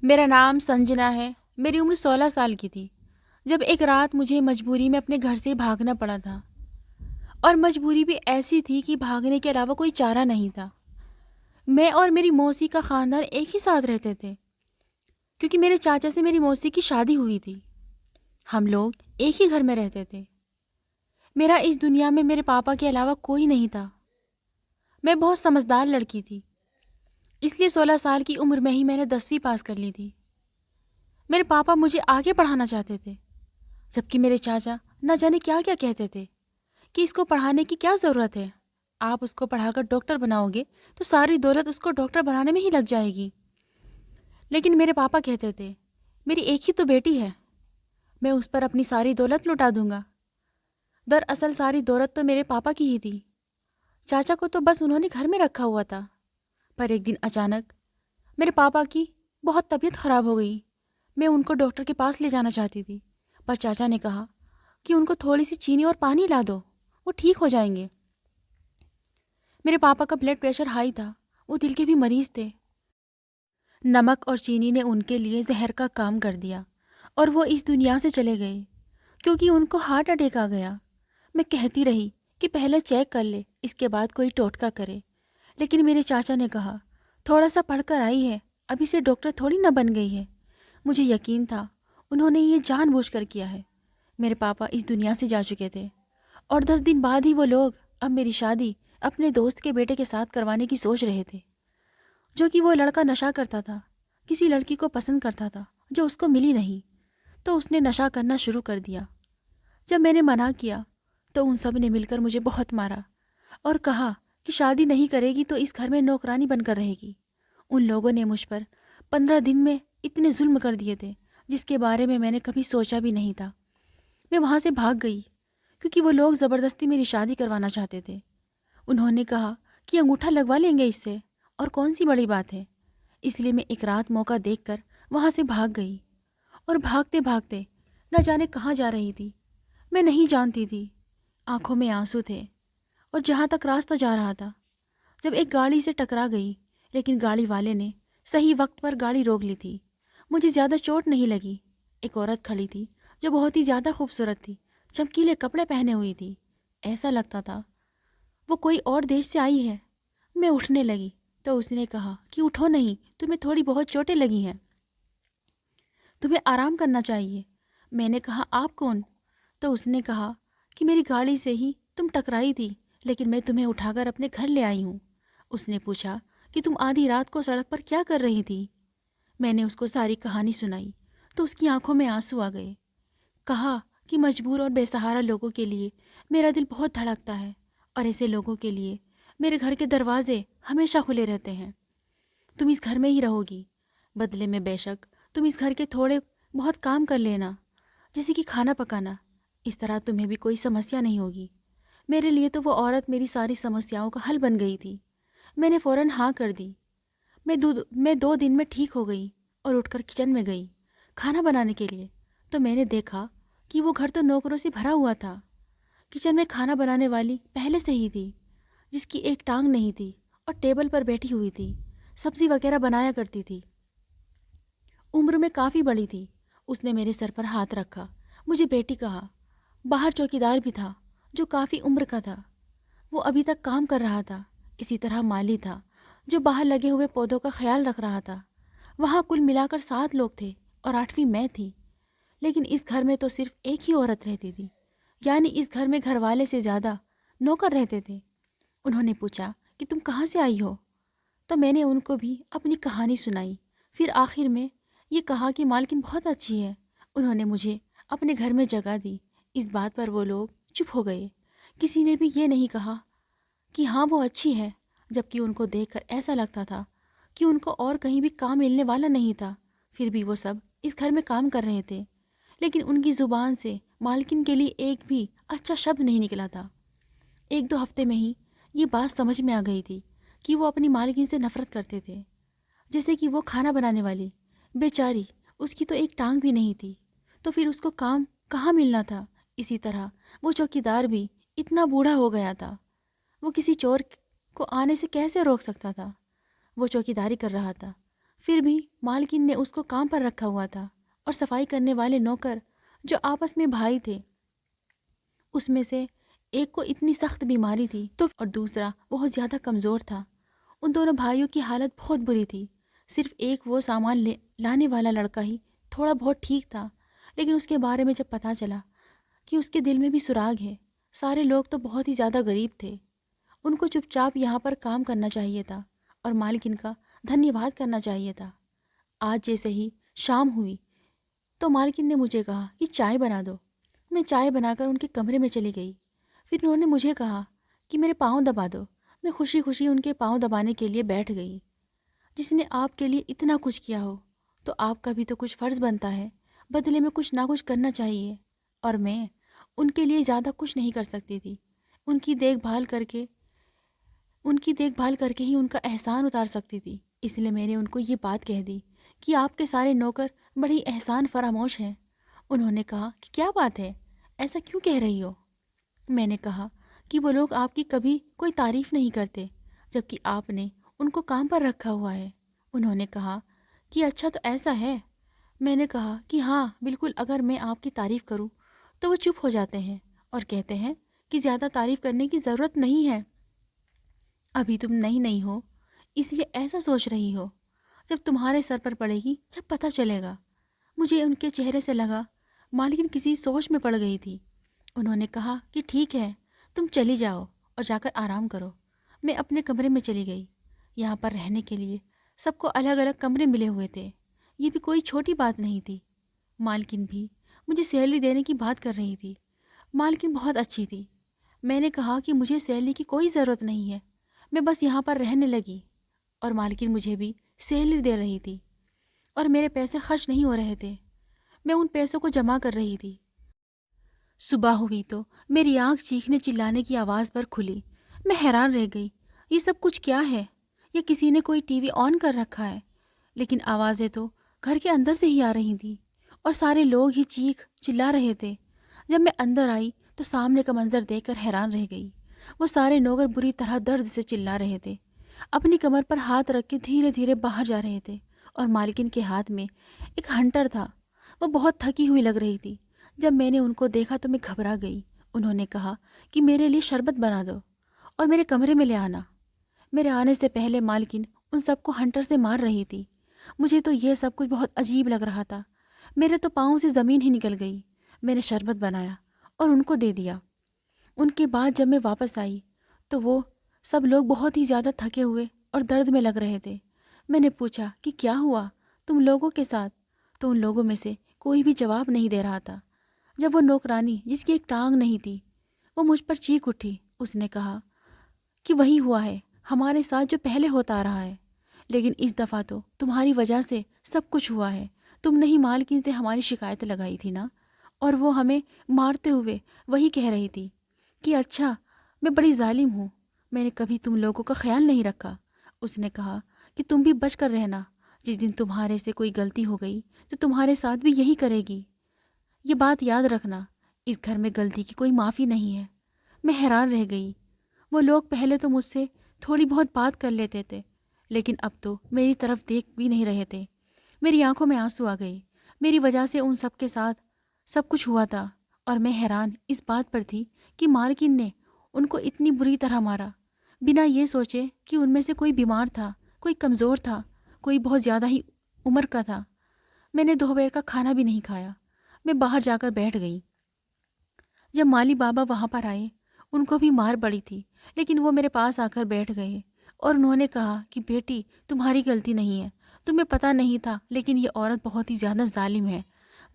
میرا نام سنجنا ہے۔ میری عمر 16 سال کی تھی جب ایک رات مجھے مجبوری میں اپنے گھر سے بھاگنا پڑا تھا، اور مجبوری بھی ایسی تھی کہ بھاگنے کے علاوہ کوئی چارہ نہیں تھا۔ میں اور میری موسی کا خاندان ایک ہی ساتھ رہتے تھے کیونکہ میرے چاچا سے میری موسی کی شادی ہوئی تھی۔ ہم لوگ ایک ہی گھر میں رہتے تھے۔ میرا اس دنیا میں میرے پاپا کے علاوہ کوئی نہیں تھا۔ میں بہت سمجھدار لڑکی تھی، اس لیے 16 سال کی عمر میں ہی میں نے 10ویں پاس کر لی تھی۔ میرے پاپا مجھے آگے پڑھانا چاہتے تھے، جبکہ میرے چاچا نہ جانے کیا کیا کہتے تھے کہ اس کو پڑھانے کی کیا ضرورت ہے، آپ اس کو پڑھا کر ڈاکٹر بناؤ گے تو ساری دولت اس کو ڈاکٹر بنانے میں ہی لگ جائے گی۔ لیکن میرے پاپا کہتے تھے میری ایک ہی تو بیٹی ہے، میں اس پر اپنی ساری دولت لٹا دوں گا۔ دراصل ساری دولت تو میرے پاپا کی ہی تھی، چاچا کو تو بس انہوں نے گھر میں رکھا ہوا تھا۔ پر ایک دن اچانک میرے پاپا کی بہت طبیعت خراب ہو گئی۔ میں ان کو ڈاکٹر کے پاس لے جانا چاہتی تھی، پر چاچا نے کہا کہ ان کو تھوڑی سی چینی اور پانی لا دو، وہ ٹھیک ہو جائیں گے۔ میرے پاپا کا بلڈ پریشر ہائی تھا، وہ دل کے بھی مریض تھے۔ نمک اور چینی نے ان کے لیے زہر کا کام کر دیا اور وہ اس دنیا سے چلے گئے کیونکہ ان کو ہارٹ اٹیک آ گیا۔ میں کہتی رہی کہ پہلے چیک کر لے، اس کے بعد کوئی ٹوٹکا کرے، لیکن میرے چاچا نے کہا تھوڑا سا پڑھ کر آئی ہے، ابھی سے ڈاکٹر تھوڑی نہ بن گئی ہے۔ مجھے یقین تھا انہوں نے یہ جان بوجھ کر کیا ہے۔ میرے پاپا اس دنیا سے جا چکے تھے اور 10 دن بعد ہی وہ لوگ اب میری شادی اپنے دوست کے بیٹے کے ساتھ کروانے کی سوچ رہے تھے، جو کہ وہ لڑکا نشہ کرتا تھا، کسی لڑکی کو پسند کرتا تھا جو اس کو ملی نہیں، تو اس نے نشہ کرنا شروع کر دیا۔ جب میں نے منع کیا تو ان سب نے مل کر مجھے بہت مارا اور کہا کہ شادی نہیں کرے گی تو اس گھر میں نوکرانی بن کر رہے گی۔ ان لوگوں نے مجھ پر 15 دن میں اتنے ظلم کر دیے تھے جس کے بارے میں نے کبھی سوچا بھی نہیں تھا۔ میں وہاں سے بھاگ گئی کیونکہ وہ لوگ زبردستی میری شادی کروانا چاہتے تھے۔ انہوں نے کہا کہ انگوٹھا لگوا لیں گے اس سے، اور کون سی بڑی بات ہے۔ اس لیے میں ایک رات موقع دیکھ کر وہاں سے بھاگ گئی، اور بھاگتے بھاگتے نہ جانے کہاں جا رہی تھی، میں نہیں جانتی تھی۔ آنکھوں میں آنسو تھے اور جہاں تک راستہ جا رہا تھا، جب ایک گاڑی سے ٹکرا گئی، لیکن گاڑی والے نے صحیح وقت پر گاڑی روک لی تھی۔ مجھے زیادہ چوٹ نہیں لگی۔ ایک عورت کھڑی تھی جو بہت ہی زیادہ خوبصورت تھی، چمکیلے کپڑے پہنے ہوئی تھی، ایسا لگتا تھا وہ کوئی اور دیش سے آئی ہے۔ میں اٹھنے لگی تو اس نے کہا کہ اٹھو نہیں، تمہیں تھوڑی بہت چوٹیں لگی ہیں، تمہیں آرام کرنا چاہیے۔ میں نے کہا آپ کون؟ تو اس نے کہا کہ میری گاڑی سے ہی تم ٹکرائی تھی، لیکن میں تمہیں اٹھا کر اپنے گھر لے آئی ہوں۔ اس نے پوچھا کہ تم آدھی رات کو سڑک پر کیا کر رہی تھی؟ میں نے اس کو ساری کہانی سنائی تو اس کی آنکھوں میں آنسو آ گئے۔ کہا کہ مجبور اور بے سہارا لوگوں کے لیے میرا دل بہت دھڑکتا ہے، اور ایسے لوگوں کے لیے میرے گھر کے دروازے ہمیشہ کھلے رہتے ہیں۔ تم اس گھر میں ہی رہو گی، بدلے میں بے شک تم اس گھر کے تھوڑے بہت کام کر لینا، جیسے کہ کھانا پکانا، اس طرح تمہیں بھی کوئی سمسیا نہیں ہوگی۔ میرے لیے تو وہ عورت میری ساری سمسیاؤں کا حل بن گئی تھی۔ میں نے فوراً ہاں کر دی۔ میں 2 دن میں ٹھیک ہو گئی اور اٹھ کر کچن میں گئی کھانا بنانے کے لیے، تو میں نے دیکھا کہ وہ گھر تو نوکروں سے بھرا ہوا تھا۔ کچن میں کھانا بنانے والی پہلے سے ہی تھی، جس کی ایک ٹانگ نہیں تھی اور ٹیبل پر بیٹھی ہوئی تھی، سبزی وغیرہ بنایا کرتی تھی۔ عمر میں کافی بڑی تھی۔ اس نے میرے سر پر ہاتھ رکھا، مجھے بیٹی کہا۔ باہر چوکیدار بھی تھا جو کافی عمر کا تھا، وہ ابھی تک کام کر رہا تھا۔ اسی طرح مالی تھا جو باہر لگے ہوئے پودوں کا خیال رکھ رہا تھا۔ وہاں کل ملا کر 7 لوگ تھے اور 8ویں میں تھی، لیکن اس گھر میں تو صرف ایک ہی عورت رہتی تھی، یعنی اس گھر میں گھر والے سے زیادہ نوکر رہتے تھے۔ انہوں نے پوچھا کہ تم کہاں سے آئی ہو؟ تو میں نے ان کو بھی اپنی کہانی سنائی۔ پھر آخر میں یہ کہا کہ مالکن بہت اچھی ہے۔ انہوں نے مجھے اپنے گھر میں جگہ دی۔ اس بات پر وہ لوگ چپ ہو گئے، کسی نے بھی یہ نہیں کہا کہ ہاں وہ اچھی ہے، جبکہ ان کو دیکھ کر ایسا لگتا تھا کہ ان کو اور کہیں بھی کام ملنے والا نہیں تھا۔ پھر بھی وہ سب اس گھر میں کام کر رہے تھے، لیکن ان کی زبان سے مالکن کے لیے ایک بھی اچھا شبد نہیں نکلا تھا۔ 1-2 ہفتے میں ہی یہ بات سمجھ میں آ گئی تھی کہ وہ اپنی مالکن سے نفرت کرتے تھے، جیسے کہ وہ کھانا بنانے والی بیچاری، اس کی تو ایک ٹانگ بھی نہیں تھی، تو پھر اس کو کام کہاں ملنا تھا؟ اسی طرح وہ چوکیدار بھی اتنا بوڑھا ہو گیا تھا، وہ کسی چور کو آنے سے کیسے روک سکتا تھا؟ وہ چوکیداری کر رہا تھا۔ پھر بھی مالکن نے اس کو کام پر رکھا ہوا تھا، اور صفائی کرنے والے نوکر جو آپس میں بھائی تھے، اس میں سے ایک کو اتنی سخت بیماری تھی تو اور دوسرا بہت زیادہ کمزور تھا۔ ان دونوں بھائیوں کی حالت بہت بری تھی۔ صرف ایک وہ سامان لانے والا لڑکا ہی تھوڑا بہت ٹھیک تھا، لیکن اس کے بارے میں جب پتہ چلا کہ اس کے دل میں بھی سراغ ہے، سارے لوگ تو بہت ہی زیادہ غریب تھے۔ ان کو چپ چاپ یہاں پر کام کرنا چاہیے تھا اور مالکن کا دھنیہ واد کرنا چاہیے تھا۔ آج جیسے ہی شام ہوئی تو مالکن نے مجھے کہا کہ چائے بنا دو۔ میں چائے بنا کر ان کے کمرے میں چلی گئی۔ پھر انہوں نے مجھے کہا کہ میرے پاؤں دبا دو۔ میں خوشی خوشی ان کے پاؤں دبانے کے لیے بیٹھ گئی۔ جس نے آپ کے لیے اتنا کچھ کیا ہو تو آپ کا بھی تو کچھ فرض بنتا ہے، بدلے میں کچھ نہ کچھ کرنا چاہیے، اور میں ان کے لیے زیادہ کچھ نہیں کر سکتی تھی۔ ان کی دیکھ بھال کر کے ہی ان کا احسان اتار سکتی تھی۔ اس لیے میں نے ان کو یہ بات کہہ دی کہ آپ کے سارے نوکر بڑی احسان فراموش ہیں۔ انہوں نے کہا کہ کیا بات ہے، ایسا کیوں کہہ رہی ہو؟ میں نے کہا کہ وہ لوگ آپ کی کبھی کوئی تعریف نہیں کرتے، جبکہ آپ نے ان کو کام پر رکھا ہوا ہے۔ انہوں نے کہا کہ اچھا تو ایسا ہے۔ میں نے کہا کہ ہاں بالکل، اگر میں آپ کی تعریف کروں تو وہ چپ ہو جاتے ہیں اور کہتے ہیں کہ زیادہ تعریف کرنے کی ضرورت نہیں ہے، ابھی تم نئی ہو اس لیے ایسا سوچ رہی ہو، جب تمہارے سر پر پڑے گی جب پتہ چلے گا۔ مجھے ان کے چہرے سے لگا مالکن کسی سوچ میں پڑ گئی تھی۔ انہوں نے کہا کہ ٹھیک ہے، تم چلی جاؤ اور جا کر آرام کرو۔ میں اپنے کمرے میں چلی گئی۔ یہاں پر رہنے کے لیے سب کو الگ الگ کمرے ملے ہوئے تھے۔ یہ بھی کوئی چھوٹی بات نہیں تھی۔ مالکن بھی مجھے سیلری دینے کی بات کر رہی تھی۔ مالکن بہت اچھی تھی۔ میں نے کہا کہ مجھے سیلری کی کوئی ضرورت نہیں ہے، میں بس یہاں پر رہنے لگی، اور مالکن مجھے بھی سیلری دے رہی تھی اور میرے پیسے خرچ نہیں ہو رہے تھے۔ میں ان پیسوں کو جمع کر رہی تھی۔ صبح ہوئی تو میری آنکھ چیخنے چلانے کی آواز پر کھلی۔ میں حیران رہ گئی، یہ سب کچھ کیا ہے؟ یا کسی نے کوئی ٹی وی آن کر رکھا ہے؟ لیکن آوازیں تو گھر کے اندر سے ہی آ رہی تھیں اور سارے لوگ ہی چیخ چلا رہے تھے۔ جب میں اندر آئی تو سامنے کا منظر دیکھ کر حیران رہ گئی۔ وہ سارے نوکر بری طرح درد سے چلا رہے تھے، اپنی کمر پر ہاتھ رکھ کے دھیرے دھیرے باہر جا رہے تھے، اور مالکن کے ہاتھ میں ایک ہنٹر تھا۔ وہ بہت تھکی ہوئی لگ رہی تھی۔ جب میں نے ان کو دیکھا تو میں گھبرا گئی۔ انہوں نے کہا کہ میرے لیے شربت بنا دو اور میرے کمرے میں لے آنا۔ میرے آنے سے پہلے مالکن ان سب کو ہنٹر سے مار رہی تھی۔ مجھے تو یہ سب کچھ بہت عجیب لگ رہا تھا۔ میرے تو پاؤں سے زمین ہی نکل گئی۔ میں نے شربت بنایا اور ان کو دے دیا۔ ان کے بعد جب میں واپس آئی تو وہ سب لوگ بہت ہی زیادہ تھکے ہوئے اور درد میں لگ رہے تھے۔ میں نے پوچھا کہ کیا ہوا تم لوگوں کے ساتھ؟ تو ان لوگوں میں سے کوئی بھی جواب نہیں دے رہا تھا۔ جب وہ نوکرانی جس کی ایک ٹانگ نہیں تھی وہ مجھ پر چیخ اٹھی، اس نے کہا کہ وہی ہوا ہے ہمارے ساتھ جو پہلے ہوتا آ رہا ہے، لیکن اس دفعہ تو تمہاری وجہ سے سب کچھ ہوا ہے۔ تم نے ہی مالکین سے ہماری شکایت لگائی تھی نا، اور وہ ہمیں مارتے ہوئے وہی کہہ رہی تھی کہ اچھا میں بڑی ظالم ہوں، میں نے کبھی تم لوگوں کا خیال نہیں رکھا۔ اس نے کہا کہ تم بھی بچ کر رہنا، جس دن تمہارے سے کوئی غلطی ہو گئی تو تمہارے ساتھ بھی یہی کرے گی۔ یہ بات یاد رکھنا، اس گھر میں غلطی کی کوئی معافی نہیں ہے۔ میں حیران رہ گئی۔ وہ لوگ پہلے تو مجھ سے تھوڑی بہت بات کر لیتے تھے، لیکن اب تو میری طرف دیکھ بھی نہیں رہے تھے۔ میری آنکھوں میں آنسو آ گئے۔ میری وجہ سے ان سب کے ساتھ سب کچھ ہوا تھا، اور میں حیران اس بات پر تھی کہ مالکن نے ان کو اتنی بری طرح مارا، بنا یہ سوچے کہ ان میں سے کوئی بیمار تھا، کوئی کمزور تھا، کوئی بہت زیادہ ہی عمر کا تھا۔ میں نے دوپہر کا کھانا بھی نہیں کھایا۔ میں باہر جا کر بیٹھ گئی۔ جب مالی بابا وہاں پر آئے، ان کو بھی مار پڑی تھی، لیکن وہ میرے پاس آ کر بیٹھ گئے اور انہوں نے کہا کہ بیٹی تمہاری غلطی نہیں ہے، تمہیں پتہ نہیں تھا، لیکن یہ عورت بہت ہی زیادہ ظالم ہے۔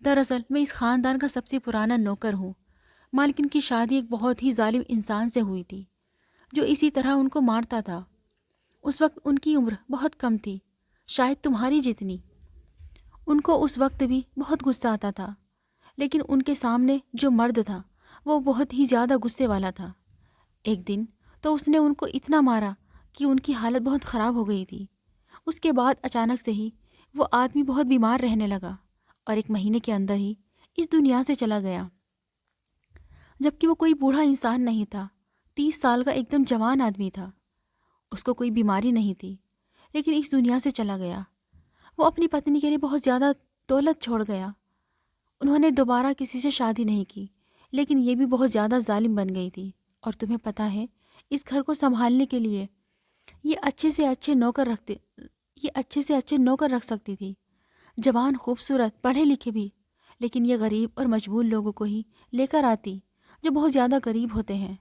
دراصل میں اس خاندان کا سب سے پرانا نوکر ہوں۔ مالکن کی شادی ایک بہت ہی ظالم انسان سے ہوئی تھی جو اسی طرح ان کو مارتا تھا۔ اس وقت ان کی عمر بہت کم تھی، شاید تمہاری جتنی۔ ان کو اس وقت بھی بہت غصہ آتا تھا، لیکن ان کے سامنے جو مرد تھا وہ بہت ہی زیادہ غصے والا تھا۔ ایک دن تو اس نے ان کو اتنا مارا کہ ان کی حالت بہت خراب ہو گئی تھی۔ اس کے بعد اچانک سے ہی وہ آدمی بہت بیمار رہنے لگا اور 1 مہینے کے اندر ہی اس دنیا سے چلا گیا۔ جبکہ وہ کوئی بوڑھا انسان نہیں تھا، 30 سال کا ایک دم جوان آدمی تھا۔ اس کو کوئی بیماری نہیں تھی، لیکن اس دنیا سے چلا گیا۔ وہ اپنی پتنی کے لیے بہت زیادہ دولت چھوڑ گیا۔ انہوں نے دوبارہ کسی سے شادی نہیں کی، لیکن یہ بھی بہت زیادہ ظالم بن گئی تھی۔ اور تمہیں پتہ ہے، اس گھر کو سنبھالنے کے لیے یہ اچھے سے اچھے نوکر رکھ سکتی تھی، جوان، خوبصورت، پڑھے لکھے بھی، لیکن یہ غریب اور مجبور لوگوں کو ہی لے کر آتی جو بہت زیادہ غریب ہوتے ہیں۔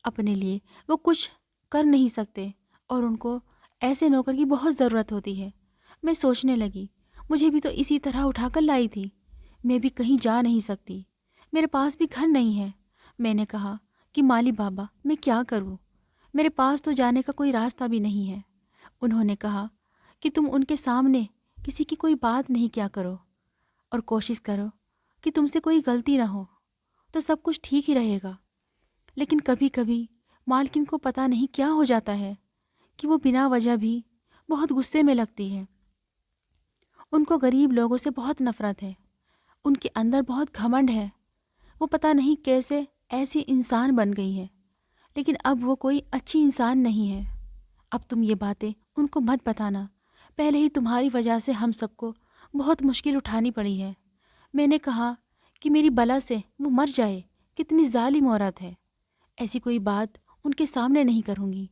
اپنے لیے وہ کچھ کر نہیں سکتے اور ان کو ایسے نوکر کی بہت ضرورت ہوتی ہے۔ میں سوچنے لگی، مجھے بھی تو اسی طرح اٹھا کر لائی تھی، میں بھی کہیں جا نہیں سکتی، میرے پاس بھی گھر نہیں ہے۔ میں نے کہا کہ مالی بابا، میں کیا کروں؟ میرے پاس تو جانے کا کوئی راستہ بھی نہیں ہے۔ انہوں نے کہا کہ تم ان کے سامنے کسی کی کوئی بات نہیں کیا کرو اور کوشش کرو کہ تم سے کوئی غلطی نہ ہو، تو سب کچھ ٹھیک ہی رہے گا۔ لیکن کبھی کبھی مالکن کو پتہ نہیں کیا ہو جاتا ہے کہ وہ بنا وجہ بھی بہت غصے میں لگتی ہے۔ ان کو غریب لوگوں سے بہت نفرت ہے، ان کے اندر بہت گھمنڈ ہے۔ وہ پتہ نہیں کیسے ایسی انسان بن گئی ہے، لیکن اب وہ کوئی اچھی انسان نہیں ہے۔ اب تم یہ باتیں ان کو مت بتانا، پہلے ہی تمہاری وجہ سے ہم سب کو بہت مشکل اٹھانی پڑی ہے۔ میں نے کہا کہ میری بلا سے وہ مر جائے، کتنی ظالم عورت ہے۔ ایسی کوئی بات ان کے سامنے نہیں کروں گی،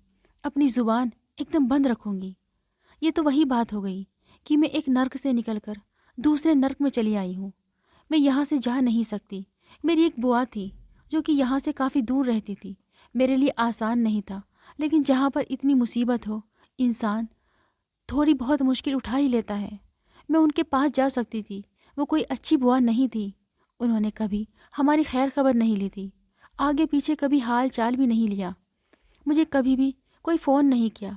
اپنی زبان ایک دم بند رکھوں گی۔ یہ تو وہی بات ہو گئی کہ میں ایک نرک سے نکل کر دوسرے نرک میں چلی آئی ہوں۔ میں یہاں سے جا نہیں سکتی۔ میری ایک بوا تھی جو کہ یہاں سے کافی دور رہتی تھی۔ میرے لیے آسان نہیں تھا، لیکن جہاں پر اتنی مصیبت ہو، انسان تھوڑی بہت مشکل اٹھا ہی لیتا ہے۔ میں ان کے پاس جا سکتی تھی، وہ کوئی اچھی بوا نہیں تھی۔ انہوں نے کبھی ہماری خیر خبر نہیں لی تھی، آگے پیچھے کبھی حال چال بھی نہیں لیا، مجھے کبھی بھی کوئی فون نہیں کیا۔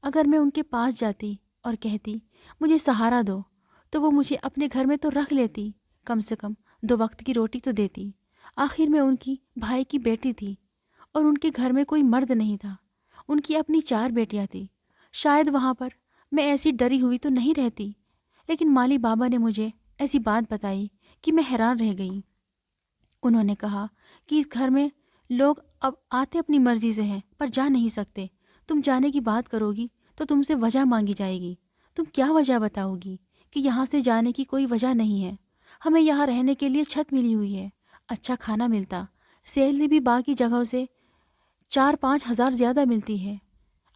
اگر میں ان کے پاس جاتی اور کہتی مجھے سہارا دو، تو وہ مجھے اپنے گھر میں تو رکھ لیتی، کم سے کم 2 وقت کی روٹی تو دیتی۔ آخر میں ان کی بھائی کی بیٹی تھی اور ان کے گھر میں کوئی مرد نہیں تھا۔ ان کی اپنی 4 بیٹیاں تھیں۔ شاید وہاں پر میں ایسی ڈری ہوئی تو نہیں رہتی، لیکن مالی بابا نے مجھے ایسی بات بتائی کہ میں حیران رہ گئی۔ انہوں نے کہا کہ اس گھر میں لوگ اب آتے اپنی مرضی سے ہیں پر جا نہیں سکتے۔ تم جانے کی بات کرو گی تو تم سے وجہ مانگی جائے گی۔ تم کیا وجہ بتاؤ گی کہ یہاں سے جانے کی کوئی وجہ نہیں ہے؟ ہمیں یہاں رہنے کے لیے چھت ملی ہوئی ہے، اچھا کھانا ملتا، سیلری بھی باقی جگہوں سے 4-5 ہزار زیادہ ملتی ہے۔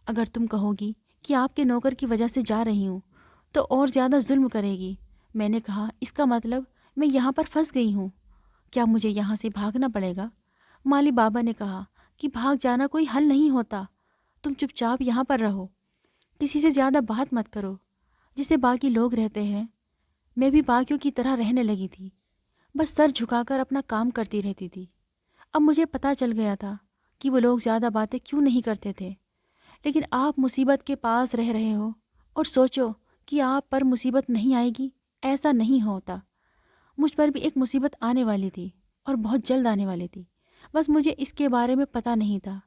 اگر تم کہو گی کہ آپ کے نوکر کی وجہ سے جا رہی ہوں تو اور زیادہ ظلم کرے گی۔ میں نے کہا اس کا مطلب میں یہاں پر پھنس گئی ہوں، کیا مجھے یہاں سے بھاگنا پڑے گا؟ مالی بابا نے کہا کہ بھاگ جانا کوئی حل نہیں ہوتا، تم چپ چاپ یہاں پر رہو، کسی سے زیادہ بات مت کرو جسے باقی لوگ رہتے ہیں۔ میں بھی باقیوں کی طرح رہنے لگی تھی، بس سر جھکا کر اپنا کام کرتی رہتی تھی۔ اب مجھے پتہ چل گیا تھا کہ وہ لوگ زیادہ باتیں کیوں نہیں کرتے تھے، لیکن آپ مصیبت کے پاس رہ رہے ہو اور سوچو کہ آپ پر مصیبت نہیں آئے گی، ایسا نہیں ہوتا۔ مجھ پر بھی ایک مصیبت آنے والی تھی اور بہت جلد آنے والی تھی، بس مجھے اس کے بارے میں پتہ نہیں تھا۔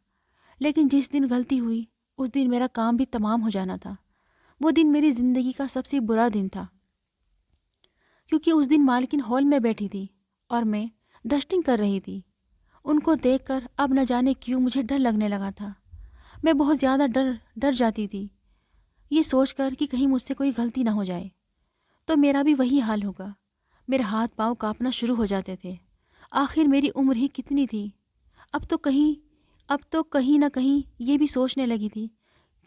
لیکن جس دن غلطی ہوئی اس دن میرا کام بھی تمام ہو جانا تھا۔ وہ دن میری زندگی کا سب سے برا دن تھا، کیونکہ اس دن مالکن ہال میں بیٹھی تھی اور میں ڈسٹنگ کر رہی تھی۔ ان کو دیکھ کر اب نہ جانے کیوں مجھے ڈر لگنے لگا تھا۔ میں بہت زیادہ ڈر جاتی تھی، یہ سوچ کر کہ کہیں مجھ سے کوئی غلطی نہ ہو جائے تو میرا بھی وہی حال ہوگا۔ میرے ہاتھ پاؤں کانپنا شروع ہو جاتے تھے۔ آخر میری عمر ہی کتنی تھی؟ اب تو کہیں نہ کہیں یہ بھی سوچنے لگی تھی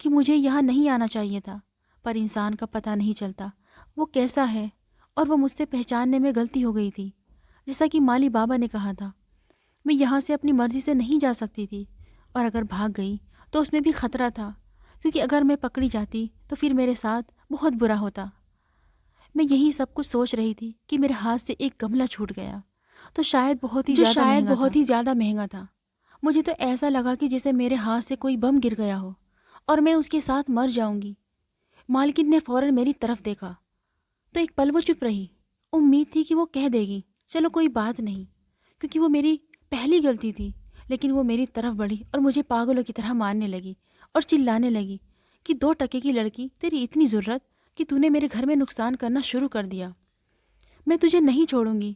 کہ مجھے یہاں نہیں آنا چاہیے تھا، پر انسان کا پتہ نہیں چلتا وہ کیسا ہے، اور وہ مجھ سے پہچاننے میں غلطی ہو گئی تھی۔ جیسا کہ مالی بابا نے کہا تھا، میں یہاں سے اپنی مرضی سے نہیں جا سکتی تھی، اور اگر بھاگ گئی تو اس میں بھی خطرہ تھا، کیونکہ اگر میں پکڑی جاتی تو پھر میرے ساتھ بہت برا ہوتا۔ میں یہی سب کچھ سوچ رہی تھی کہ میرے ہاتھ سے ایک گملہ چھوٹ گیا تو شاید بہت ہی زیادہ مہنگا تھا۔ مجھے تو ایسا لگا کہ جیسے میرے ہاتھ سے کوئی بم گر گیا ہو اور میں اس کے ساتھ مر جاؤں گی۔ مالکن نے فوراً میری طرف دیکھا تو ایک پل وہ چپ رہی۔ امید تھی کہ وہ کہہ دے گی چلو کوئی بات نہیں، کیونکہ وہ میری پہلی غلطی تھی، لیکن وہ میری طرف بڑھی اور مجھے پاگلوں کی طرح مارنے لگی اور چلانے لگی کہ 2 ٹکے کی لڑکی، تیری اتنی ضرورت کہ تو نے میرے گھر میں نقصان کرنا شروع کر دیا، میں تجھے نہیں چھوڑوں گی۔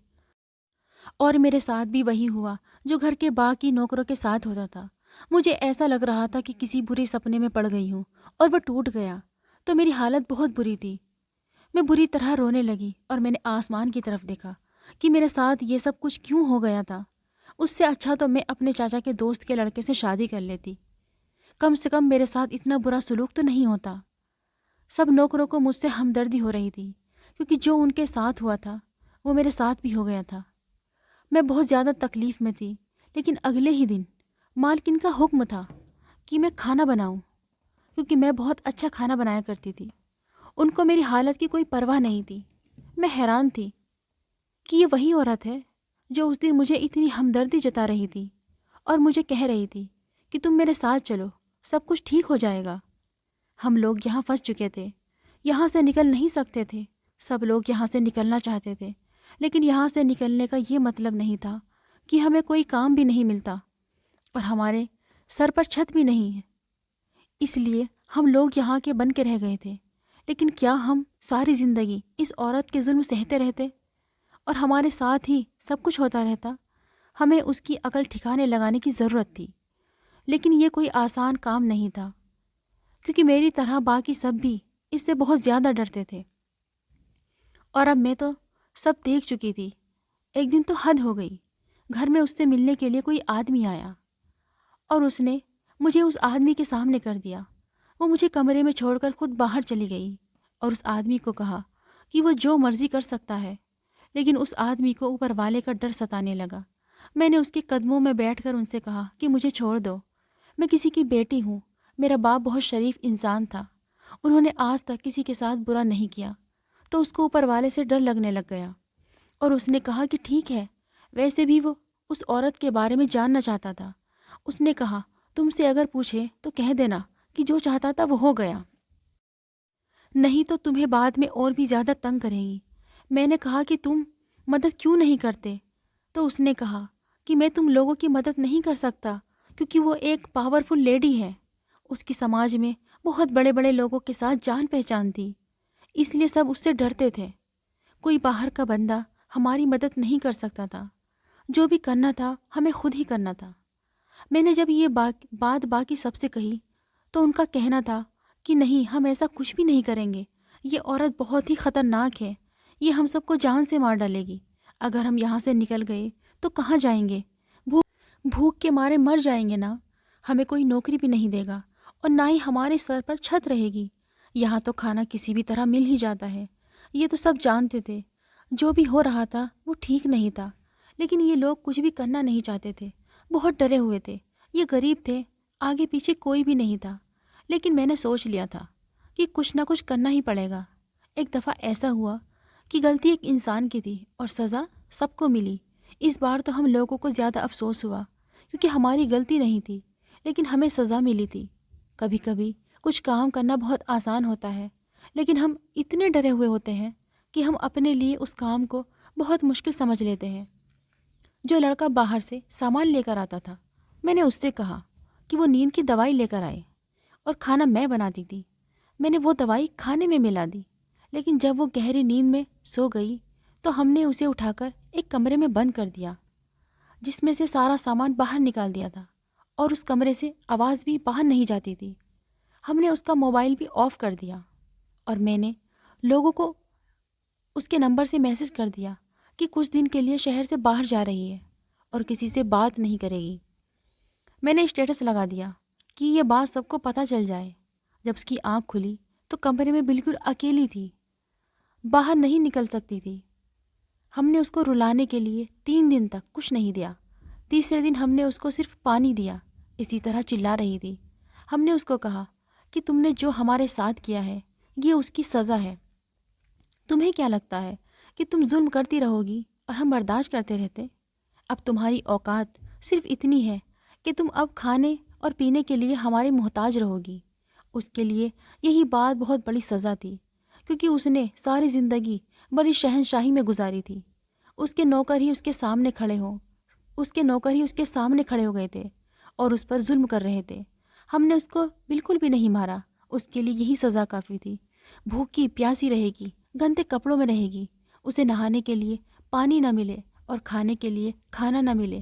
اور میرے ساتھ بھی وہی ہوا جو گھر کے باقی نوکروں کے ساتھ ہوتا تھا۔ مجھے ایسا لگ رہا تھا کہ کسی برے سپنے میں پڑ گئی ہوں اور وہ ٹوٹ گیا، تو میری حالت بہت بری تھی۔ میں بری طرح رونے لگی اور میں نے آسمان کی طرف دیکھا کہ میرے ساتھ یہ سب کچھ کیوں ہو گیا تھا۔ اس سے اچھا تو میں اپنے چاچا کے دوست کے لڑکے سے شادی کر لیتی، کم سے کم میرے ساتھ اتنا برا سلوک تو نہیں ہوتا۔ سب نوکروں کو مجھ سے ہمدردی ہو رہی تھی، کیونکہ جو ان کے ساتھ ہوا تھا وہ میرے ساتھ بھی ہو گیا تھا۔ میں بہت زیادہ تکلیف میں تھی، لیکن اگلے ہی دن مالکن کا حکم تھا کہ میں کھانا بناؤں، کیونکہ میں بہت اچھا کھانا بنایا کرتی تھی۔ ان کو میری حالت کی کوئی پرواہ نہیں تھی۔ میں حیران تھی کہ یہ وہی عورت ہے جو اس دن مجھے اتنی ہمدردی جتا رہی تھی اور مجھے کہہ رہی تھی کہ تم میرے ساتھ چلو، سب کچھ ٹھیک ہو جائے گا۔ ہم لوگ یہاں پھنس چکے تھے، یہاں سے نکل نہیں سکتے تھے۔ سب لوگ یہاں سے نکلنا چاہتے تھے، لیکن یہاں سے نکلنے کا یہ مطلب نہیں تھا کہ ہمیں کوئی کام بھی نہیں ملتا اور ہمارے سر پر چھت بھی نہیں ہے۔ اس لیے ہم لوگ یہاں کے بن کے رہ گئے تھے۔ لیکن کیا ہم ساری زندگی اس عورت کے ظلم سہتے رہتے اور ہمارے ساتھ ہی سب کچھ ہوتا رہتا؟ ہمیں اس کی عقل ٹھکانے لگانے کی ضرورت تھی، لیکن یہ کوئی آسان کام نہیں تھا، کیونکہ میری طرح باقی سب بھی اس سے بہت زیادہ ڈرتے تھے، اور اب میں تو سب دیکھ چکی تھی۔ ایک دن تو حد ہو گئی، گھر میں اس سے ملنے کے لیے کوئی آدمی آیا اور اس نے مجھے اس آدمی کے سامنے کر دیا۔ وہ مجھے کمرے میں چھوڑ کر خود باہر چلی گئی اور اس آدمی کو کہا کہ وہ جو مرضی کر سکتا ہے، لیکن اس آدمی کو اوپر والے کا ڈر ستانے لگا۔ میں نے اس کے قدموں میں بیٹھ کر ان سے کہا کہ مجھے چھوڑ دو، میں کسی کی بیٹی ہوں، میرا باپ بہت شریف انسان تھا، انہوں نے آج تک کسی کے ساتھ برا نہیں کیا۔ تو اس کو اوپر والے سے ڈر لگنے لگ گیا اور اس نے کہا کہ ٹھیک ہے، ویسے بھی وہ اس عورت کے بارے میں جاننا چاہتا تھا۔ اس نے کہا تم سے اگر پوچھے تو کہہ دینا کہ جو چاہتا تھا وہ ہو گیا، نہیں تو تمہیں بعد میں اور بھی زیادہ تنگ کریں گی۔ میں نے کہا کہ تم مدد کیوں نہیں کرتے؟ تو اس نے کہا کہ میں تم لوگوں کی مدد نہیں کر سکتا، کیونکہ وہ ایک پاورفل لیڈی ہے، اس کی سماج میں بہت بڑے بڑے لوگوں کے ساتھ جان پہچان تھی، اس لیے سب اس سے ڈرتے تھے۔ کوئی باہر کا بندہ ہماری مدد نہیں کر سکتا تھا، جو بھی کرنا تھا ہمیں خود ہی کرنا تھا۔ میں نے جب یہ بات باقی سب سے کہی تو ان کا کہنا تھا کہ نہیں، ہم ایسا کچھ بھی نہیں کریں گے، یہ عورت بہت ہی خطرناک ہے، یہ ہم سب کو جان سے مار ڈالے گی۔ اگر ہم یہاں سے نکل گئے تو کہاں جائیں گے؟ بھوک کے مارے مر جائیں گے نا، ہمیں کوئی نوکری بھی نہیں دے گا اور نہ ہی ہمارے سر پر چھت رہے گی۔ یہاں تو کھانا کسی بھی طرح مل ہی جاتا ہے۔ یہ تو سب جانتے تھے جو بھی ہو رہا تھا وہ ٹھیک نہیں تھا، لیکن یہ لوگ کچھ بھی کرنا نہیں چاہتے تھے، بہت ڈرے ہوئے تھے۔ یہ غریب تھے، آگے پیچھے کوئی بھی نہیں تھا، لیکن میں نے سوچ لیا تھا کہ کچھ نہ کچھ کرنا ہی پڑے گا۔ ایک دفعہ ایسا ہوا کہ غلطی ایک انسان کی تھی اور سزا سب کو ملی۔ اس بار تو ہم لوگوں کو زیادہ افسوس ہوا، کیونکہ ہماری غلطی نہیں تھی، لیکن ہمیں سزا ملی تھی۔ کبھی کبھی کچھ کام کرنا بہت آسان ہوتا ہے، لیکن ہم اتنے ڈرے ہوئے ہوتے ہیں کہ ہم اپنے لیے اس کام کو بہت مشکل سمجھ لیتے ہیں۔ جو لڑکا باہر سے سامان لے کر آتا تھا، میں نے اس سے کہا کہ وہ نیند کی دوائی لے کر آئے، اور کھانا میں بناتی تھی۔ میں نے وہ دوائی کھانے میں ملا دی، لیکن جب وہ گہری نیند میں سو گئی تو ہم نے اسے اٹھا کر ایک کمرے میں بند کر دیا، جس میں سے سارا سامان باہر نکال دیا تھا، اور اس کمرے سے آواز بھی باہر نہیں جاتی تھی۔ ہم نے اس کا موبائل بھی آف کر دیا، اور میں نے لوگوں کو اس کے نمبر سے میسج کر دیا کہ کچھ دن کے لیے شہر سے باہر جا رہی ہے اور کسی سے بات نہیں کرے گی۔ میں نے اسٹیٹس لگا دیا کہ یہ بات سب کو پتہ چل جائے۔ جب اس کی آنکھ کھلی تو کمرے میں بالکل اکیلی تھی، باہر نہیں نکل سکتی تھی۔ ہم نے اس کو رلانے کے لیے 3 دن تک کچھ نہیں دیا۔ تیسرے دن ہم نے اس کو صرف پانی دیا، اسی طرح چلا رہی تھی۔ ہم نے اس کو کہا کہ تم نے جو ہمارے ساتھ کیا ہے یہ اس کی سزا ہے۔ تمہیں کیا لگتا ہے کہ تم ظلم کرتی رہو گی اور ہم برداشت کرتے رہتے؟ اب تمہاری اوقات صرف اتنی ہے کہ تم اب کھانے اور پینے کے لیے ہمارے محتاج رہو گی۔ اس کے لیے یہی بات بہت بڑی سزا تھی، کیونکہ اس نے ساری زندگی بڑی شہنشاہی میں گزاری تھی۔ اس کے نوکر ہی اس کے سامنے کھڑے ہو گئے تھے اور اس پر ظلم کر رہے تھے۔ ہم نے اس کو بالکل بھی نہیں مارا، اس کے لیے یہی سزا کافی تھی۔ بھوکی پیاسی رہے گی، گندے کپڑوں میں رہے گی، اسے نہانے کے لیے پانی نہ ملے اور کھانے کے لیے کھانا نہ ملے۔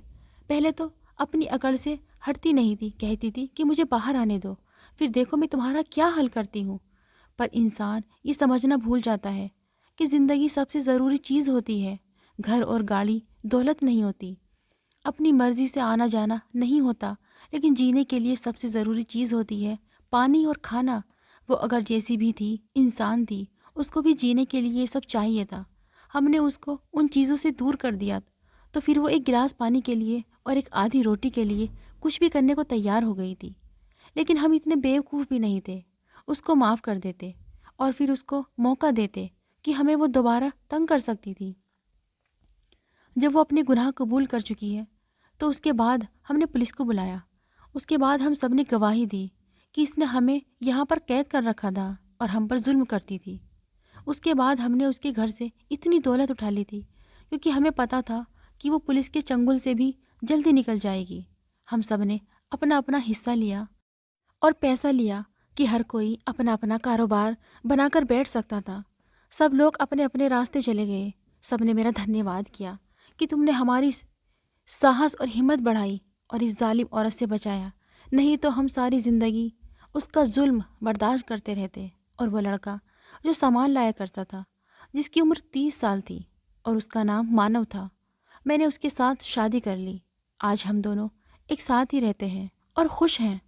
پہلے تو اپنی اکڑ سے ہٹتی نہیں تھی، کہتی تھی کہ مجھے باہر آنے دو، پھر دیکھو میں تمہارا کیا حل کرتی ہوں۔ پر انسان یہ سمجھنا بھول جاتا ہے کہ زندگی سب سے ضروری چیز ہوتی ہے، گھر اور گاڑی دولت نہیں ہوتی، اپنی مرضی سے آنا جانا نہیں ہوتا، لیکن جینے کے لیے سب سے ضروری چیز ہوتی ہے پانی اور کھانا۔ وہ اگر جیسی بھی تھی انسان تھی، اس کو بھی جینے کے لیے یہ سب چاہیے تھا۔ ہم نے اس کو ان چیزوں سے دور کر دیا تو پھر وہ ایک گلاس پانی کے لیے اور ایک آدھی روٹی کے لیے کچھ بھی کرنے کو تیار ہو گئی تھی۔ لیکن ہم اتنے بیوقوف بھی نہیں تھے، اس کو معاف کر دیتے اور پھر اس کو موقع دیتے کہ ہمیں وہ دوبارہ تنگ کر سکتی تھی۔ جب وہ اپنے گناہ قبول کر چکی ہے تو اس کے بعد ہم نے پولیس کو بلایا، اس کے بعد ہم سب نے گواہی دی کہ اس نے ہمیں یہاں پر قید کر رکھا تھا اور ہم پر ظلم کرتی تھی۔ اس کے بعد ہم نے اس کے گھر سے اتنی دولت اٹھا لی تھی کیونکہ ہمیں پتہ تھا کہ وہ پولیس کے چنگل سے بھی جلدی نکل جائے گی۔ ہم سب نے اپنا اپنا حصہ لیا اور پیسہ لیا کہ ہر کوئی اپنا اپنا کاروبار بنا کر بیٹھ سکتا تھا۔ سب لوگ اپنے اپنے راستے چلے گئے۔ سب نے میرا دھنیہ واد کیا کہ تم نے ہماری ساہس اور ہمت بڑھائی اور اس ظالم عورت سے بچایا، نہیں تو ہم ساری زندگی اس کا ظلم برداشت کرتے رہتے۔ اور وہ لڑکا جو سامان لایا کرتا تھا، جس کی عمر 30 سال تھی اور اس کا نام مانو تھا، میں نے اس کے ساتھ شادی کر لی۔ آج ہم دونوں ایک ساتھ ہی رہتے ہیں اور خوش ہیں،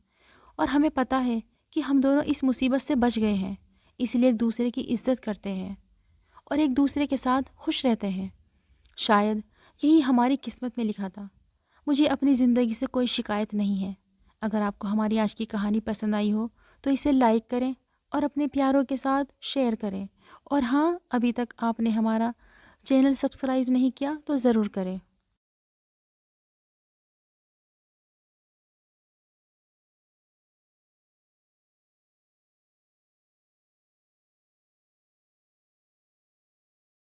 اور ہمیں پتہ ہے کہ ہم دونوں اس مصیبت سے بچ گئے ہیں، اس لیے ایک دوسرے کی عزت کرتے ہیں اور ایک دوسرے کے ساتھ خوش رہتے ہیں۔ شاید یہی ہماری قسمت میں لکھا تھا۔ مجھے اپنی زندگی سے کوئی شکایت نہیں ہے۔ اگر آپ کو ہماری آج کی کہانی پسند آئی ہو تو اسے لائک کریں اور اپنے پیاروں کے ساتھ شیئر کریں، اور ہاں، ابھی تک آپ نے ہمارا چینل سبسکرائب نہیں کیا تو ضرور کریں۔